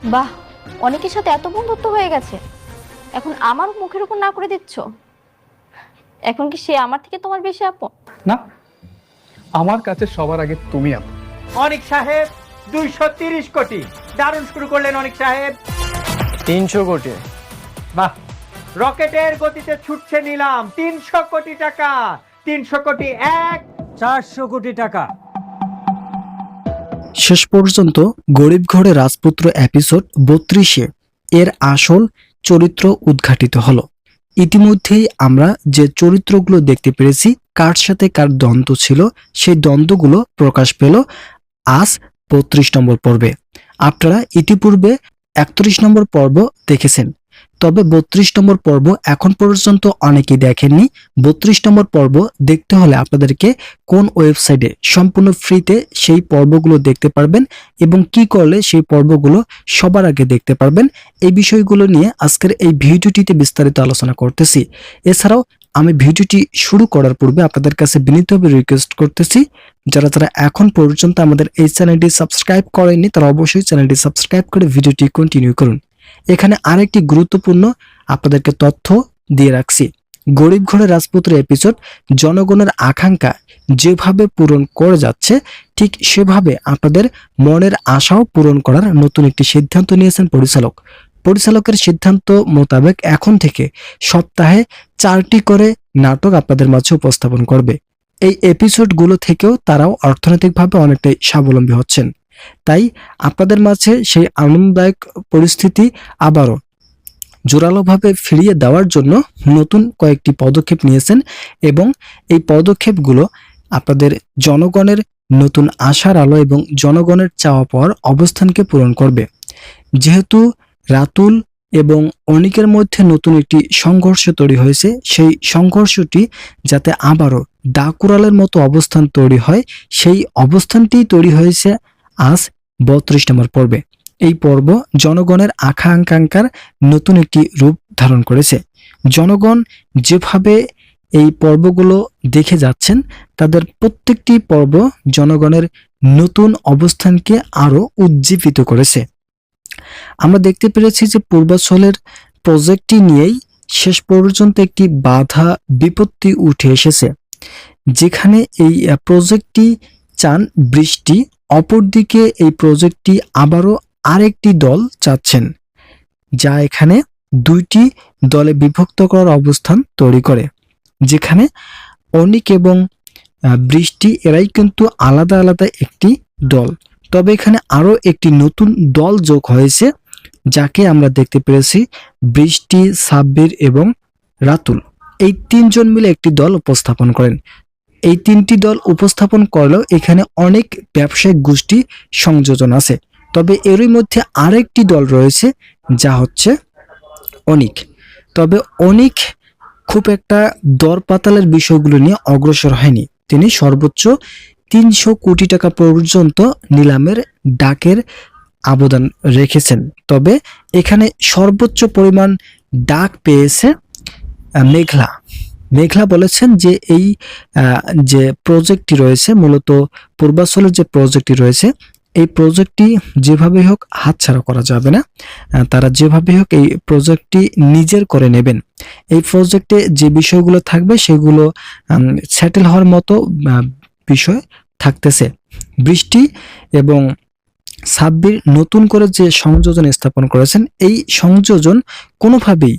বাহ, অনেকের সাথে এত বন্ধুত্ব হয়ে গেছে, এখন আমার মুখের উপর না করে দিচ্ছ? এখন কি সে আমার থেকে তোমার বেশি আপন? না, আমার কাছে সবার আগে তুমি আপন। অনিক সাহেব 230 কোটি। দারুণ শুরু করলেন অনিক সাহেব। 300 কোটি। বাহ, রকেটের গতিতে ছুটছে নিলাম। 300 কোটি টাকা। 300 কোটি 400 কোটি টাকা। শেষ পর্যন্ত গরিব ঘরে রাজপুত্র এপিসোড 32-এ এর আসল চরিত্র উদ্ঘাটিত হলো। ইতিমধ্যেই আমরা যে চরিত্রগুলো দেখতে পেরেছি, কার সাথে কার দ্বন্দ্ব ছিল, সেই দ্বন্দ্বগুলো প্রকাশ পেল আজ 32 নম্বর পর্বে। আপনারা ইতিপূর্বে 31 নম্বর পর্ব দেখেছেন, তবে 32 নম্বর পর্ব এখন পর্যন্ত অনেকেই দেখেননি। 32 নম্বর পর্ব দেখতে হলে আপনাদেরকে কোন ওয়েবসাইটে সম্পূর্ণ ফ্রিতে সেই পর্বগুলো দেখতে পারবেন এবং কি করলে সেই পর্বগুলো সবার আগে দেখতে পারবেন, এই বিষয়গুলো নিয়ে আজকের এই ভিডিওটিতে বিস্তারিত আলোচনা করতেছি। এছাড়াও আমি ভিডিওটি শুরু করার পূর্বে আপনাদের কাছে বিনীতভাবে রিকোয়েস্ট করতেছি, যারা যারা এখন পর্যন্ত আমাদের এই চ্যানেলটি সাবস্ক্রাইব করেননি তারা অবশ্যই চ্যানেলটি সাবস্ক্রাইব করে ভিডিওটি কন্টিনিউ করুন। এখানে আরেকটি গুরুত্বপূর্ণ আপনাদেরকে তথ্য দিয়ে রাখছি। গরিব ঘরের রাজপুত্র এপিসোড জনগণের আকাঙ্ক্ষা যেভাবে পূরণ করে যাচ্ছে, ঠিক সেভাবে আপনাদের মনের আশাও পূরণ করার নতুন একটি সিদ্ধান্ত নিয়েছেন পরিচালক। পরিচালকের সিদ্ধান্ত মোতাবেক এখন থেকে সপ্তাহে 4টি করে নাটক আপনাদের মাঝে উপস্থাপন করবে। এই এপিসোডগুলো থেকেও তারাও অর্থনৈতিকভাবে অনেকটাই স্বাবলম্বী হচ্ছেন। তাই আপনাদের মাঝে সেই আনন্দদায়ক পরিস্থিতি আবারও জোরালোভাবে ফিরিয়ে দেওয়ার জন্য নতুন কয়েকটি পদক্ষেপ নিয়েছেন এবং এই পদক্ষেপগুলো আপনাদের জনগণের নতুন আশার আলো এবং জনগণের চাওয়া পাওয়ার অবস্থানকে পূরণ করবে। যেহেতু রাতুল এবং অনিকের মধ্যে নতুন একটি সংঘর্ষ তৈরি হয়েছে, সেই সংঘর্ষটি যাতে আবারও ডাকুরালের মতো অবস্থান তৈরি হয়, সেই অবস্থানটি তৈরি হয়েছে আজ 32 নম্বর পর্বে। এই পর্ব জনগণের আকাঙ্ক্ষার নতুন একটি রূপ ধারণ করেছে। জনগণ যেভাবে এই পর্বগুলো দেখে যাচ্ছেন, তাদের প্রত্যেকটি পর্ব জনগণের নতুন অবস্থানকে আরো উজ্জীবিত করেছে। আমরা দেখতে পেরেছি যে পূর্বাঞ্চলের প্রজেক্টটি নিয়েই শেষ পর্যন্ত একটি বাধা বিপত্তি উঠে এসেছে, যেখানে এই প্রজেক্টটি চান বৃষ্টি, অপরদিকে এই প্রজেক্টটি আবারও আরেকটি দল চাচ্ছেন, যা এখানে দুইটি দলে বিভক্ত করার অবস্থান তৈরি করে। যেখানে অনিক এবং বৃষ্টি এরাই কিন্তু আলাদা আলাদা একটি দল, তবে এখানে আরো একটি নতুন দল যোগ হয়েছে, যাকে আমরা দেখতে পেরেছি বৃষ্টি, সাব্বির এবং রাতুল। এই তিনজন মিলে একটি দল উপস্থাপন করেন। এই তিনটি দল উপস্থাপন করলেও এখানে অনেক ব্যবসায়িক গোষ্ঠী সংযোজন আছে, তবে এরই মধ্যে আরেকটি দল রয়েছে যা হচ্ছে অনিক। তবে অনিক খুব একটা দর পাতালের বিষয়গুলো নিয়ে অগ্রসর হয়নি। তিনি সর্বোচ্চ 300 কোটি টাকা পর্যন্ত নিলামের ডাকের আবেদন রেখেছেন। তবে এখানে সর্বোচ্চ পরিমাণ ডাক পেয়েছে মেঘলা। মেঘলা বলেছেন যে এই যে প্রজেক্টটি রয়েছে, মূলত পূর্বাঞ্চলের যে প্রজেক্টটি রয়েছে, এই প্রজেক্টটি যেভাবে হোক হাতছাড়া করা যাবে না। তারা যেভাবে হোক এই প্রজেক্টটি নিজের করে নেবেন। এই প্রজেক্টে যে বিষয়গুলো থাকবে সেগুলো সেটেল হওয়ার মতো বিষয় থাকতেছে। বৃষ্টি এবং সাব্বির নতুন করে যে সংযোজন স্থাপন করেছেন, এই সংযোজন কোনোভাবেই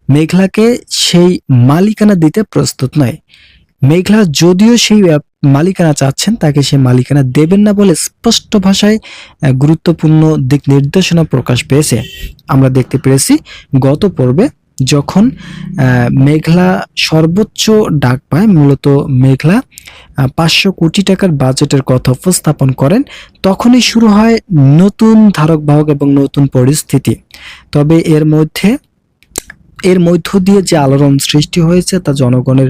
মেঘলাকে সেই মালিকানা দিতে প্রস্তুত নয়। মেঘলা যদিও সেই মালিকানা চাচ্ছেন, তাকে সেই মালিকানা দেবেন না বলে স্পষ্ট ভাষায় গুরুত্বপূর্ণ দিক নির্দেশনা প্রকাশ পেয়েছে। আমরা দেখতে পেরেছি গত পর্বে যখন মেঘলা সর্বোচ্চ ডাক পায়, মূলত মেঘলা 500 কোটি টাকার বাজেটের কথা উপস্থাপন করেন, তখনই শুরু হয় নতুন ধারক বাহক এবং নতুন পরিস্থিতি। তবে এর মধ্য দিয়ে যে আলোড়ন সৃষ্টি হয়েছে তা জনগণের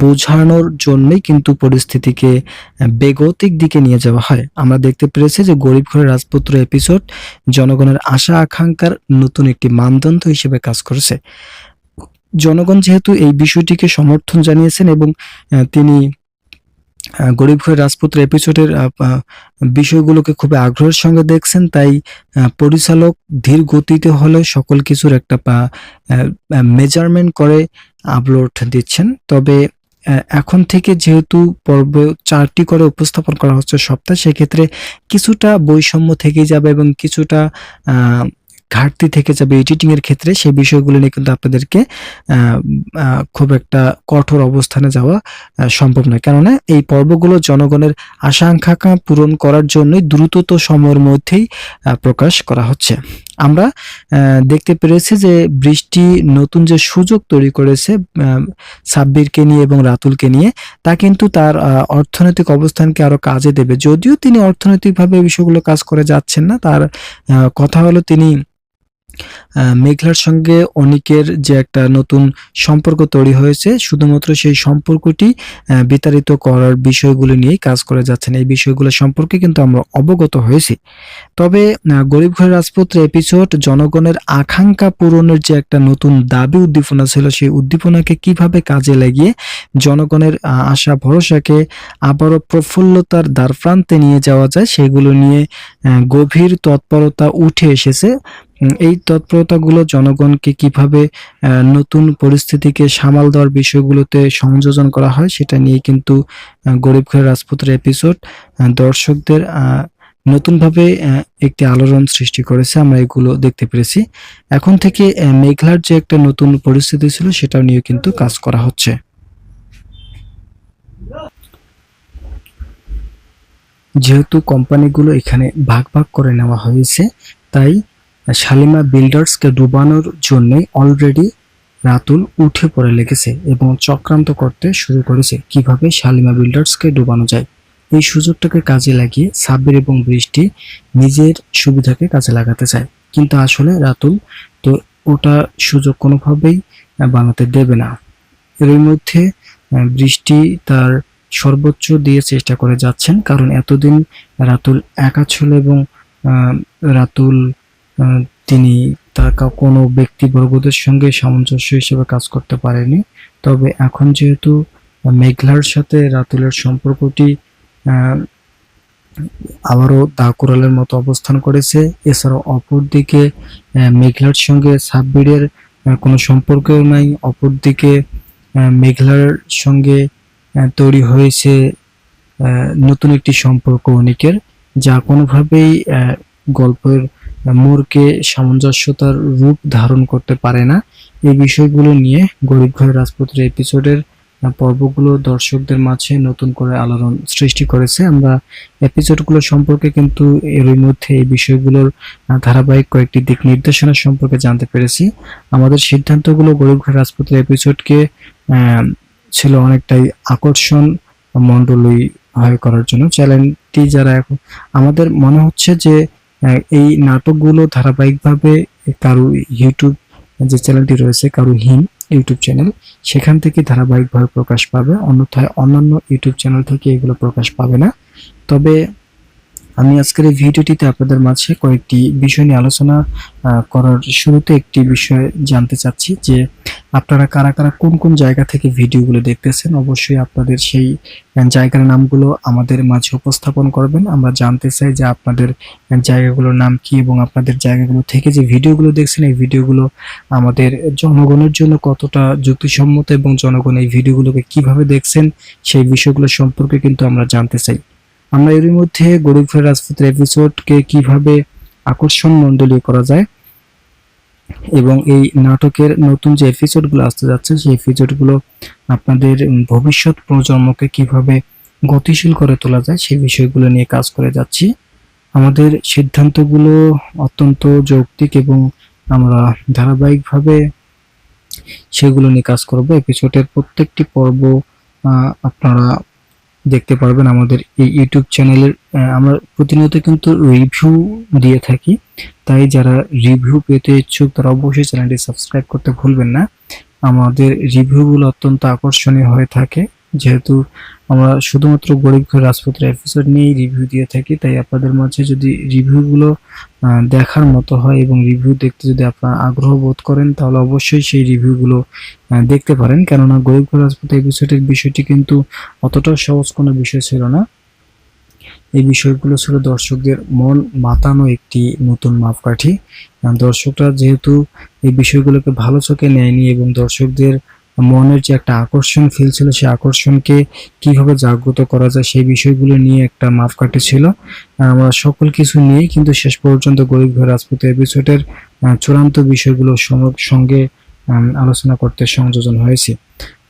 বোঝানোর জন্যই কিন্তু পরিস্থিতিকে বেগতিক দিকে নিয়ে যাওয়া হয়। আমরা দেখতে পেরেছি যে গরিব ঘরের রাজপুত্র এপিসোড জনগণের আশা আকাঙ্ক্ষার নতুন একটি মানদণ্ড হিসেবে কাজ করেছে। জনগণ যেহেতু এই বিষয়টিকে সমর্থন জানিয়েছেন এবং তিনি গরিব ঘরের রাজপুত্র এপিসোডের বিষয়গুলোকে খুব আগ্রহের সঙ্গে দেখছেন, তাই পরিচালক ধীর গতিতে হলেও সকল কিছুর একটা মেজারমেন্ট করে আপলোড দিচ্ছেন। তবে এখন থেকে যেহেতু পর্ব 4টি করে উপস্থাপন করা হচ্ছে সপ্তাহে, সেক্ষেত্রে কিছুটা বৈষম্য থেকে যাবে এবং কিছুটা ঘাটতি থেকে যাবে এডিটিং এর ক্ষেত্রে। সেই বিষয়গুলো নিয়ে কিন্তু আপনাদেরকে খুব একটা কঠোর অবস্থানে যাওয়া সম্ভব নয়, কেননা এই পর্বগুলো জনগণের আশা আকাঙ্ক্ষা পূরণ করার জন্যই দ্রুততম সময়ের মধ্যেই প্রকাশ করা হচ্ছে। আমরা দেখতে পেরেছি যে বৃষ্টি নতুন যে সুযোগ তৈরি করেছে সাব্বিরকে নিয়ে এবং রাতুলকে নিয়ে, তা কিন্তু তার অর্থনৈতিক অবস্থানকে আরো কাজে দেবে। যদিও তিনি অর্থনৈতিকভাবে এই বিষয়গুলো কাজ করে যাচ্ছেন না, তার কথা হলো তিনি মেঘলার সঙ্গে অনিকের যে একটা নতুন সম্পর্ক তৈরি হয়েছে, শুধুমাত্র সেই সম্পর্কটি বিতাড়িত করার বিষয়গুলো নিয়েই কাজ করে যাচ্ছেন। এই বিষয়গুলো সম্পর্কে কিন্তু আমরা অবগত হয়েছি। তবে গরিব ঘরের রাজপুত্র এপিসোড জনগণের আকাঙ্ক্ষা পূরণের যে একটা নতুন দাবি উদ্দীপনা ছিল, সেই উদ্দীপনাকে কিভাবে কাজে লাগিয়ে জনগণের আশা ভরসাকে আবারও প্রফুল্লতার দ্বারপ্রান্তে নিয়ে যাওয়া যায়, সেগুলো নিয়ে গভীর তৎপরতা উঠে এসেছে। এই তৎপরতাগুলো জনগণকে কিভাবে নতুন পরিস্থিতিকে সামাল দেওয়ার বিষয়গুলোতে সংযোজন করা হয়, সেটা নিয়ে কিন্তু গরিব ঘরের রাজপুত্র এপিসোড দর্শকদের নতুনভাবে একটি আলোড়ন সৃষ্টি করেছে। আমরা এগুলো দেখতে পেরেছি। এখন থেকে মেঘলার যে একটা নতুন পরিস্থিতি ছিল, সেটা নিয়ে কিন্তু কাজ করা হচ্ছে। যেহেতু কোম্পানিগুলো এখানে ভাগ ভাগ করে নেওয়া হয়েছে, তাই শালিমা বিল্ডার্সকে ডুবানোর জন্য অলরেডি রাতুল উঠে পড়ে লেগেছে এবং চক্রান্ত করতে শুরু করেছে কিভাবে শালিমা বিল্ডার্সকে ডুবানো যায়। এই সুযোগটাকে কাজে লাগিয়ে সাব্বির এবং বৃষ্টি নিজের সুবিধাকে কাজে লাগাতে চায়, কিন্তু আসলে রাতুল তো ওটা সুযোগ কোনোভাবেই বানাতে দেবে না। এর মধ্যে বৃষ্টি তার সর্বোচ্চ দিয়ে চেষ্টা করে যাচ্ছেন, কারণ এতদিন রাতুল একা ছিল এবং রাতুল তিনি তার কোনো ব্যক্তিবর্গদের সঙ্গে সামঞ্জস্য হিসেবে কাজ করতে পারেনি। তবে এখন যেহেতু মেঘলার সাথে রাতুলের সম্পর্কটি আবারও দাকুরালের মতো অবস্থান করেছে, এছাড়াও অপরদিকে মেঘলার সঙ্গে সাব্বিরের কোনো সম্পর্কও নাই, অপরদিকে মেঘলার সঙ্গে তৈরি হয়েছে নতুন একটি সম্পর্ক অনিকের, যা কোনোভাবেই গল্পের মোড়কে সামঞ্জস্যতার রূপ ধারণ করতে পারে না। এই বিষয়গুলো নিয়ে গরিব ঘরের রাজপুত্র এপিসোডের পর্বগুলো দর্শকদের মাঝে নতুন করে আলোড়ন সৃষ্টি করেছে। আমরা এপিসোডগুলো সম্পর্কে কিন্তু এর মধ্যে এই বিষয়গুলোর ধারাবাহিক কয়েকটি দিক নির্দেশনা সম্পর্কে জানতে পেরেছি। আমাদের সিদ্ধান্তগুলো গরিব ঘরের রাজপুত্র এপিসোডকে ছিল অনেকটাই আকর্ষণ মণ্ডলী হয় করার জন্য। চ্যানেলটি যারা এখন আমাদের মনে হচ্ছে যে এই নাটকগুলো ধারাবাহিকভাবে কারু ইউটিউব যে চ্যানেলটি রয়েছে, কারু হিম ইউটিউব চ্যানেল, সেখান থেকে ধারাবাহিকভাবে প্রকাশ পাবে, অন্যথায় অন্যান্য ইউটিউব চ্যানেল থেকে এগুলো প্রকাশ পাবে না। তবে আমি আজকের এই ভিডিওটিতে আপনাদের মাঝে কয়েকটি বিষয় নিয়ে আলোচনা করার শুরুতে একটি বিষয় জানতে চাচ্ছি যে আপনারা কারা কারা কোন কোন জায়গা থেকে ভিডিওগুলো দেখতেছেন। অবশ্যই আপনাদের সেই জায়গার নামগুলো আমাদের মাঝে উপস্থাপন করবেন। আমরা জানতে চাই যে আপনাদের জায়গাগুলোর নাম কি এবং আপনাদের জায়গাগুলো থেকে যে ভিডিওগুলো দেখছেন, এই ভিডিওগুলো আমাদের জনগণের জন্য কতটা যুক্তিসম্মত এবং জনগণ এই ভিডিওগুলোকে কিভাবে দেখছেন, সেই বিষয়গুলো সম্পর্কে কিন্তু আমরা জানতে চাই। আমরা এর মধ্যে গরিব ঘরের রাজপুত্র এপিসোডকে কিভাবে আকর্ষণ মণ্ডলীয় করা যায় এবং এই নাটকের নতুন যে এপিসোডগুলো আসতে যাচ্ছে, সেই এপিসোডগুলো আপনাদের ভবিষ্যৎ প্রজন্মকে কিভাবে গতিশীল করে তোলা যায়, সেই বিষয়গুলো নিয়ে কাজ করে যাচ্ছি। আমাদের সিদ্ধান্তগুলো অত্যন্ত যৌক্তিক এবং আমরা ধারাবাহিকভাবে সেগুলো নিয়ে কাজ করব। এপিসোডের প্রত্যেকটি পর্ব আপনারা দেখতে পারবেন আমাদের এই ইউটিউব চ্যানেলের। আমরা প্রতিনিয়ত কিন্তু রিভিউ দিয়ে থাকি, তাই যারা রিভিউ পেতে ইচ্ছুক তারা অবশ্যই চ্যানেলটি সাবস্ক্রাইব করতে ভুলবেন না। আমাদের রিভিউগুলো অত্যন্ত আকর্ষণীয় হয়ে থাকে, যেহেতু আমরা শুধুমাত্র গরিব ঘর রাজপুত্র এপিসোড নিয়েই রিভিউ দিয়ে থাকি, তাই আপনাদের মাঝে যদি রিভিউগুলো দেখার মতো হয় এবং রিভিউ দেখতে যদি আপনারা আগ্রহ বোধ করেন, তাহলে অবশ্যই সেই রিভিউগুলো দেখতে পারেন। কেননা গরিব ঘর রাজপুত্র এপিসোডের বিষয়টি কিন্তু অতটা সহজ কোনো বিষয় ছিল না। এই বিষয়গুলো ছিল দর্শকদের মন মাতানো একটি নতুন মাপকাঠি। দর্শকরা যেহেতু এই বিষয়গুলোকে ভালো চোখে নেয়নি এবং দর্শকদের মনের যে একটা আকর্ষণ ফিল ছিল, সেই আকর্ষণকে কিভাবে জাগ্রত করা যায় সেই বিষয়গুলো নিয়ে একটা মাপকাঠি ছিল। আমরা সকল কিছু নিয়ে কিন্তু শেষ পর্যন্ত গরিব ঘর রাজপুত্র এপিসোডের চূড়ান্ত বিষয়গুলো সঙ্গে আলোচনা করতে সংযোজন হয়েছে।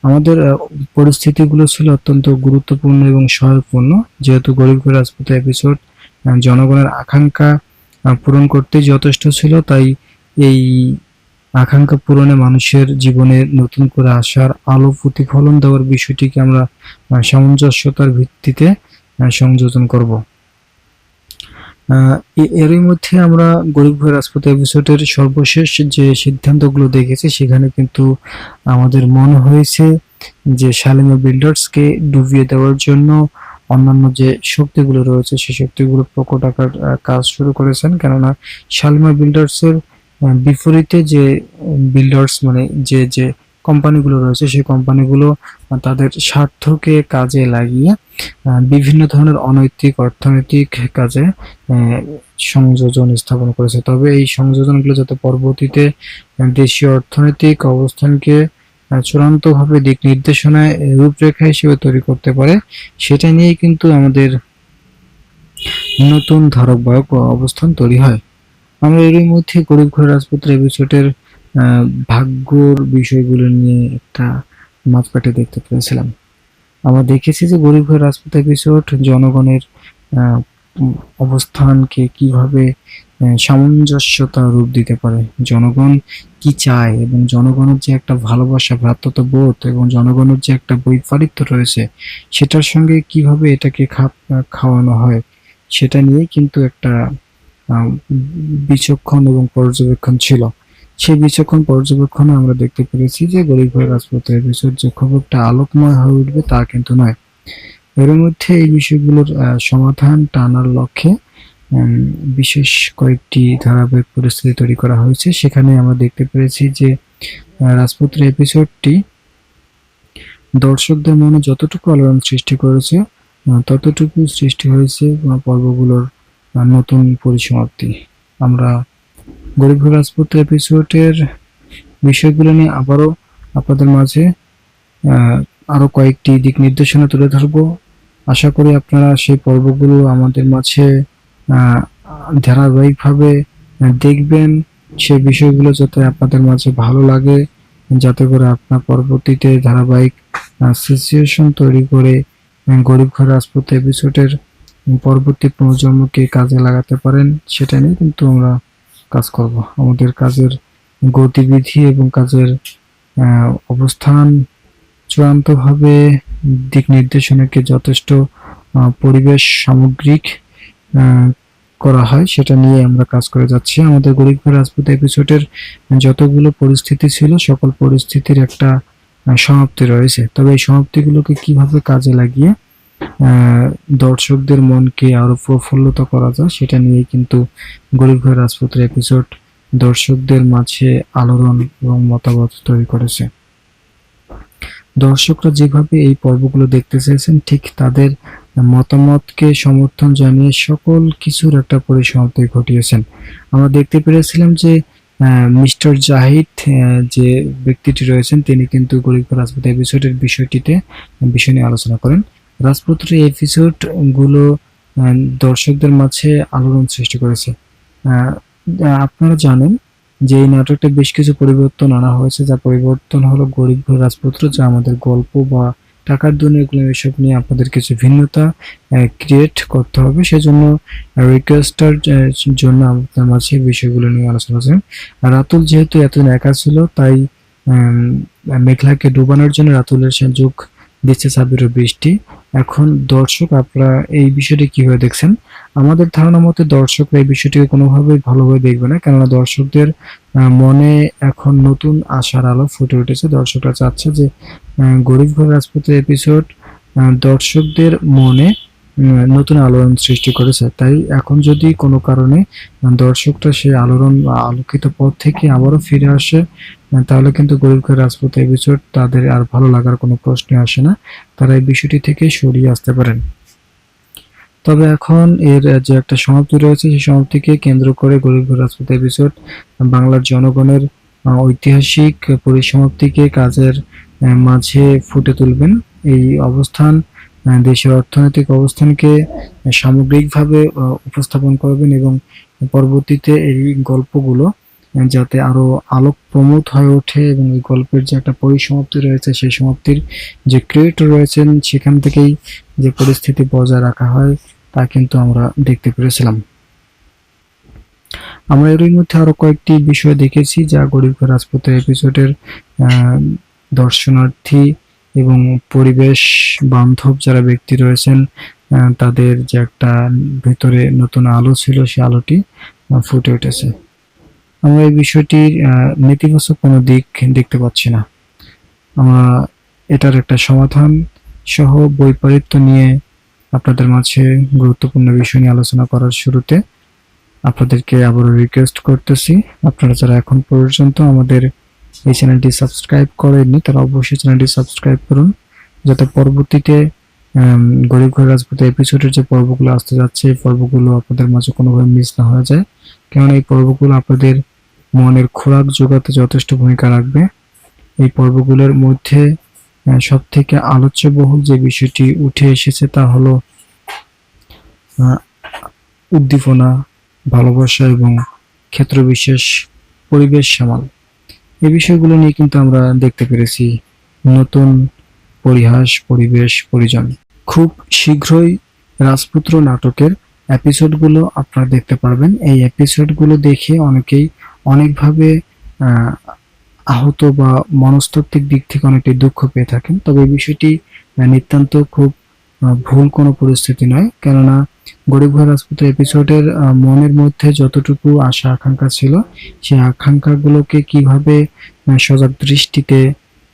আমাদের পরিস্থিতিগুলো ছিল অত্যন্ত গুরুত্বপূর্ণ এবং সহায়কপূর্ণ, যেহেতু গরিব ঘর রাজপুত্র এপিসোড জনগণের আকাঙ্ক্ষা পূরণ করতে যথেষ্ট ছিল, তাই এই আকাঙ্ক্ষা পূরণে মানুষের জীবনে নতুন করে আসার আলো প্রতিফলন দেওয়ার বিষয়টিকে আমরা সামঞ্জস্যতার ভিত্তিতে সংযোজন করব। এরই মধ্যে আমরা গরিব ঘর রাজপুত্র এপিসোডের সর্বশেষ যে সিদ্ধান্তগুলো দেখেছি, সেখানে কিন্তু আমাদের মনে হয়েছে যে শালিমা বিল্ডার্সকে ডুবিয়ে দেওয়ার জন্য অন্যান্য যে শক্তিগুলো রয়েছে সেই শক্তিগুলো প্রকট আকার কাজ শুরু করেছেন। কেননা শালিমা বিল্ডার্সের বিপরীতে যে বিল্ডার্স মানে যে কোম্পানিগুলো রয়েছে, সেই কোম্পানিগুলো তাদের স্বার্থকে কাজে লাগিয়ে বিভিন্ন ধরনের অনৈতিক অর্থনৈতিক কাজে সংযোজন স্থাপন করেছে। তবে এই সংযোজনগুলো যাতে পরবর্তীতে দেশীয় অর্থনৈতিক অবস্থানকে চূড়ান্তভাবে দিক নির্দেশনায় রূপরেখা হিসেবে তৈরি করতে পারে, সেটা নিয়েই কিন্তু আমাদের নতুন ধারক অবস্থান তৈরি হয়। আমরা এরই মধ্যে গরিব ঘর রাজপুত্র এপিসোডের ভাগ্যর বিষয়গুলো নিয়ে একটা মাপকাঠি দেখতে পেয়েছিলাম। আমরা দেখেছি যে গরিব ঘর রাজপুত্র এপিসোড জনগণের অবস্থানকে কিভাবে সামঞ্জস্যতা রূপ দিতে পারে, জনগণ কি চায় এবং জনগণের যে একটা ভালোবাসা, ভ্রাতৃত্ববোধ এবং জনগণের যে একটা বৈপরীত্য রয়েছে, সেটার সঙ্গে কিভাবে এটাকে খাওয়ানো হয়, সেটা নিয়ে কিন্তু একটা বিচক্ষণ এবং পর্যবেক্ষণ ছিল। সেই বিচক্ষণ পর্যবেক্ষণে আমরা দেখতে পেরেছি যে গরিব ঘর রাজপুত্র এপিসোড যে খুব একটা আলোকময় হয়ে উঠবে তা কিন্তু নয়। এর মধ্যে এই বিষয়গুলোর সমাধান টানার লক্ষ্যে বিশেষ কয়েকটি ধারাবাহিক পরিস্থিতি তৈরি করা হয়েছে। সেখানে আমরা দেখতে পেরেছি যে রাজপুত্র এপিসোডটি দর্শকদের মনে যতটুকু আলোড়ন সৃষ্টি করেছে, ততটুকু সৃষ্টি হয়েছে পর্বগুলোর নতুন পরিসমাপ্তি। আমরা গরিব ঘর রাজপুত্র এপিসোডের বিষয়গুলো নিয়ে আবারও আপনাদের মাঝে আরো কয়েকটি দিক নির্দেশনা তুলে ধরবো। আশা করি আপনারা সেই পর্বগুলো আমাদের মাঝে ধারাবাহিকভাবে দেখবেন, সেই বিষয়গুলো যাতে আপনাদের মাঝে ভালো লাগে, যাতে করে আপনার পরবর্তীতে ধারাবাহিক সিচুয়েশন তৈরি করে গরিব ঘর রাজপুত্র এপিসোডের পরবর্তী পুনর্জন্মকে কাজে লাগাতে পারেন, সেটা নিয়ে কিন্তু আমরা কাজ করব। আমাদের কাজের গতিবিধি এবং কাজের অবস্থান চূড়ান্তভাবে দিক নির্দেশনাকে যথেষ্ট পরিবেশ সামগ্রিক করা হয়, সেটা নিয়ে আমরা কাজ করে যাচ্ছি। আমাদের গরিব ঘর রাজপুত্র এপিসোডের যতগুলো পরিস্থিতি ছিল, সকল পরিস্থিতির একটা সমাপ্তি রয়েছে। তবে এই সমাপ্তিগুলোকে কিভাবে কাজে লাগিয়ে দর্শকদের মনকে আরো প্রফুল্লিত করা যায়, সেটা নিয়ে কিন্তু গরিব ঘর রাজপুত্র এপিসোড দর্শকদের মাঝে আলোড়ন এবং মতামত তৈরি করেছে। দর্শকরা যেভাবে এই পর্বগুলো দেখতে চেয়েছেন, ঠিক তাদের মতামতকে সমর্থন জানিয়ে সকল কিছুর একটা পরিসমাপ্তি ঘটিয়েছেন। আমরা দেখতে পেরেছিলাম যে মিস্টার জাহিদ যে ব্যক্তিটি রয়েছেন, তিনি কিন্তু গরিব ঘর রাজপুত্র এপিসোডের বিষয় নিয়ে আলোচনা করেন। রাজপুত্র এপিসোড গুলো দর্শকদের মাঝে আলোড়ন সৃষ্টি করেছে। আপনারা জানেন যে এই নাটকটা বেশ কিছু পরিবর্তন আনা হয়েছে, যা পরিবর্তন হলো গরিব ঘর রাজপুত্র, যা আমাদের গল্প বা টাকার দুনিয়াগুলো এসব নিয়ে আপনাদের কিছু ভিন্নতা ক্রিয়েট করতে হবে। সেজন্য রিকোয়েস্টার জন্য আপনাদের মাঝে বিষয়গুলো নিয়ে আলোচনা করছেন। রাতুল যেহেতু এতদিন একা ছিল, তাই মেঘলাকে ডুবানোর জন্য রাতুলের যোগ দিচ্ছে সাবিরের বৃষ্টি। এখন দর্শক আপনারা এই বিষয়টি কিভাবে দেখছেন? আমাদের ধারণা মতে দর্শকরা এই বিষয়টিকে কোনোভাবেই ভালোভাবে দেখবে না, কেননা দর্শকদের মনে এখন নতুন আশার আলো ফুটে উঠেছে। দর্শকরা চাচ্ছে যে গরিব ঘর রাজপুত্র এপিসোড দর্শকদের মনে নতুন আলোড়ন সৃষ্টি করেছে। তাই এখন যদি কোনো কারণে দর্শকরা সেই আলোড়ন বা আলোকিত পথ থেকে আবারও ফিরে আসে, তাহলে কিন্তু গরিব ঘরের রাজপুত এপিসোড তাদের আর ভালো লাগার কোনো প্রশ্নই আসে না। তারা এই বিষয়টি থেকে সরিয়ে আসতে পারেন। তবে এখন এর যে একটা সমাপ্তি রয়েছে, সেই সমাপ্তিকে কেন্দ্র করে গরিব ঘরের রাজপুত এপিসোড বাংলার জনগণের ঐতিহাসিক পরিসমাপ্তিকে কাজের মাঝে ফুটে তুলবেন। এই অবস্থান দেশের অর্থনৈতিক অবস্থানকে সামগ্রিকভাবে উপস্থাপন করবেন এবং পরবর্তীতে এই গল্পগুলো যাতে আরো আলোকপ্রমোদ হয়ে ওঠে এবং এই গল্পের যে একটা পরিসমাপ্তি রয়েছে, সেই সমাপ্তির যে ক্রিয়েটর রয়েছেন সেখান থেকেই যে পরিস্থিতি বজায় রাখা হয় তা কিন্তু আমরা দেখতে পেরেছিলাম। আমরা এরই মধ্যে আরো কয়েকটি বিষয় দেখেছি যা গরিব ঘর রাজপুতের এপিসোডের দর্শনার্থী এবং পরিবেশ বান্ধব যারা ব্যক্তি রয়েছেন তাদের যে একটা ভেতরে নতুন আলো ছিল, সেই আলোটি ফুটে উঠেছে। আমরা এই বিষয়টির নেতিবাচক কোনো দিক দেখতে পাচ্ছি না। আমরা এটার একটা সমাধান সহ বৈপরীত্য নিয়ে আপনাদের মাঝে গুরুত্বপূর্ণ বিষয় নিয়ে আলোচনা করার শুরুতে আপনাদেরকে আবারও রিকোয়েস্ট করতেছি, আপনারা যারা এখন পর্যন্ত আমাদের এই চ্যানেলটি সাবস্ক্রাইব করেননি তারা অবশ্যই চ্যানেলটি সাবস্ক্রাইব করুন, যাতে পরবর্তীতে গরিব ঘর রাজপুত এপিসোডের যে পর্বগুলো আসতে যাচ্ছে এই পর্বগুলো আপনাদের মাঝে কোনোভাবে মিস না হয়ে যায়। কেননা এই পর্বগুলো আপনাদের মনের খোরাক জোগাতে যথেষ্ট ভূমিকা রাখবে। এই পর্বগুলোর মধ্যে সব থেকে আলোচ্যবহুল যে বিষয়টি উঠে এসেছে তা হলো উদ্দীপনা, ভালোবাসা এবং ক্ষেত্রবিশেষ পরিবেশ সামাল। এই বিষয়গুলো নিয়ে কিন্তু আমরা দেখতে পেরেছি নতুন পরিহাস, পরিবেশ, পরিজন। খুব শীঘ্রই রাজপুত্র নাটকের এপিসোডগুলো আপনারা দেখতে পারবেন। এই এপিসোডগুলো দেখে অনেকেই অনেকভাবে আহত বা মনস্তাত্ত্বিক দিক থেকে অনেকটাই দুঃখ পেয়ে থাকেন। তবে এই বিষয়টি নিতান্ত খুব ভুল কোনো পরিস্থিতি নয়, কেননা গরিব ঘর রাজপুত এপিসোডের মনের মধ্যে যতটুকু আশা আকাঙ্ক্ষা ছিল, সেই আকাঙ্ক্ষাগুলোকে কিভাবে সজাগ দৃষ্টিতে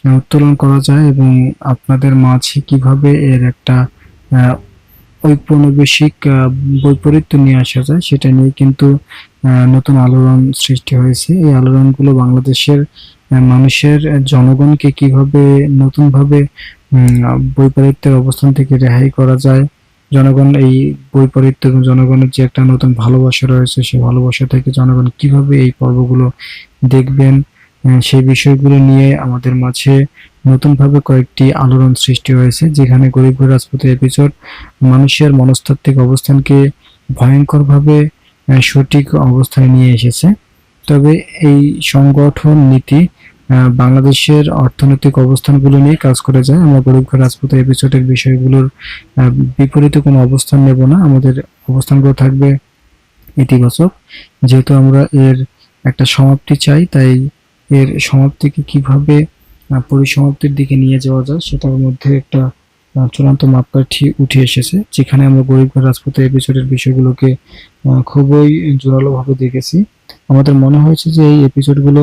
উত্তোলন করা যায় এবং আপনাদের মাঝে কিভাবে এর একটা ঔপনিবেশিক বৈপরীত্য নিয়ে আসা যায় সেটা নিয়ে কিন্তু নতুন আলোড়ন সৃষ্টি হয়েছে। এই আলোড়নগুলো বাংলাদেশের মানুষের জনগণকে কিভাবে নতুনভাবে বৈপরীত্যের অবস্থান থেকে রেহাই করা যায়, জনগণ এই বৈপরীত্য এবং জনগণের যে একটা নতুন ভালোবাসা রয়েছে সেই ভালোবাসা থেকে জনগণ কিভাবে এই পর্বগুলো দেখবেন, সেই বিষয়গুলো নিয়ে আমাদের মাঝে নতুনভাবে কয়েকটি আলোড়ন সৃষ্টি হয়েছে, যেখানে গরিব ঘর রাজপুতের এপিসোড মানুষের মনস্তাত্ত্বিক অবস্থানকে ভয়ঙ্করভাবে সঠিক অবস্থায় নিয়ে এসেছে। তবে এই সংগঠন নীতি বাংলাদেশের অর্থনৈতিক অবস্থানগুলো নিয়ে কাজ করে যায়। আমরা গরিব ঘর রাজপুতের এপিসোডের বিষয়গুলোর বিপরীতে কোনো অবস্থান নেব না, আমাদের অবস্থানগুলো থাকবে ইতিবাচক। যেহেতু আমরা এর একটা সমাপ্তি চাই, তাই এর সমাপ্তিকে কিভাবে পরিসমাপ্তির দিকে নিয়ে যাওয়া যায় সেটার মধ্যে একটা চূড়ান্ত মাপকাঠি উঠে এসেছে, যেখানে আমরা গরিব ঘর রাজপুতের এপিসোডের বিষয়গুলোকে খুবই জোরালোভাবে দেখেছি। আমাদের মনে হয়েছে যে এই এপিসোডগুলো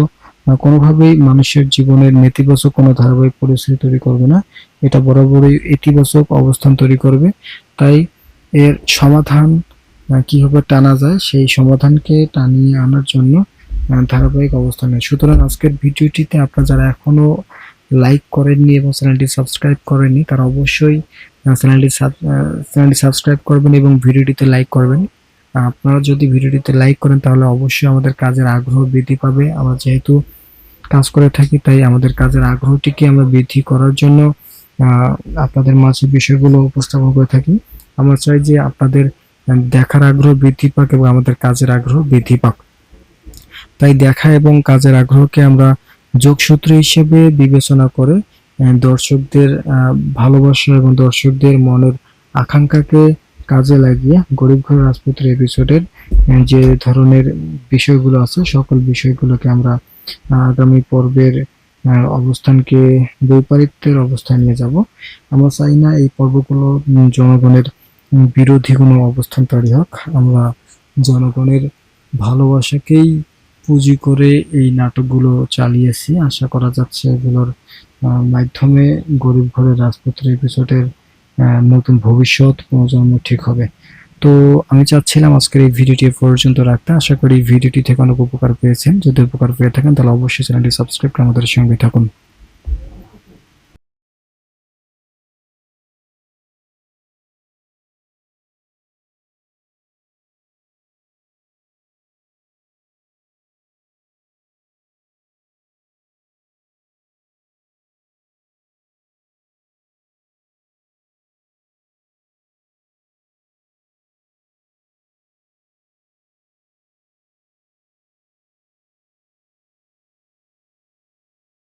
কোনোভাবেই মানুষের জীবনের নেতিবাচক কোনো ধারাবাহিক পরিস্থিতি তৈরি করবে না, এটা বরাবরই ইতিবাচক অবস্থান তৈরি করবে। তাই এর সমাধান কিভাবে টানা যায় সেই সমাধানকে টানিয়ে আনার জন্য ধারাবাহিক অবস্থানে। সুতরাং আজকের ভিডিওটিতে আপনারা যারা এখনো লাইক করেননি এবং চ্যানেলটি সাবস্ক্রাইব করেননি তারা অবশ্যই চ্যানেলটি সাবস্ক্রাইব করবেন এবং ভিডিওটিতে লাইক করবেন। আপনারা যদি ভিডিওটিতে লাইক করেন তাহলে অবশ্যই আমাদের কাজের আগ্রহ বৃদ্ধি পাবে। আমরা যেহেতু কাজ করে থাকি তাই আমাদের কাজের আগ্রহটিকে আমরা বৃদ্ধি করার জন্য আপনাদের মাঝে বিষয়গুলো উপস্থাপন করে থাকি। আমরা চাই যে আপনাদের দেখার আগ্রহ বৃদ্ধি পাক এবং আমাদের কাজের আগ্রহ বৃদ্ধি পাক। তাই দেখা এবং কাজের আগ্রহকে আমরা যোগসূত্র হিসেবে বিবেচনা করে দর্শকদের ভালোবাসা এবং দর্শকদের মনের আকাঙ্ক্ষাকে কাজে লাগিয়ে গরিব ঘর রাজপুতের এপিসোডের যে ধরনের বিষয়গুলো আছে সকল বিষয়গুলোকে আমরা আগামী পর্বের অবস্থানকে বৈপরীত্যের অবস্থায় নিয়ে যাব। আমরা চাই না এই পর্বগুলো জনগণের বিরোধী কোনো অবস্থান তৈরি হোক। আমরা জনগণের ভালোবাসাকেই পুঁজি করে এই নাটকগুলো চালিয়েছি। আশা করা যাচ্ছে এগুলোর মাধ্যমে গরিব ঘরের রাজপুত্র এপিসোডের নতুন ভবিষ্যৎ প্রজন্ম ঠিক হবে। তো আমি চাচ্ছিলাম আজকের এই ভিডিওটি এ পর্যন্ত রাখতে। আশা করি ভিডিওটি থেকে অনেক উপকার পেয়েছেন। যদি উপকার পেয়ে থাকেন তাহলে অবশ্যই চ্যানেলটি সাবস্ক্রাইব করে আমাদের সঙ্গে থাকুন।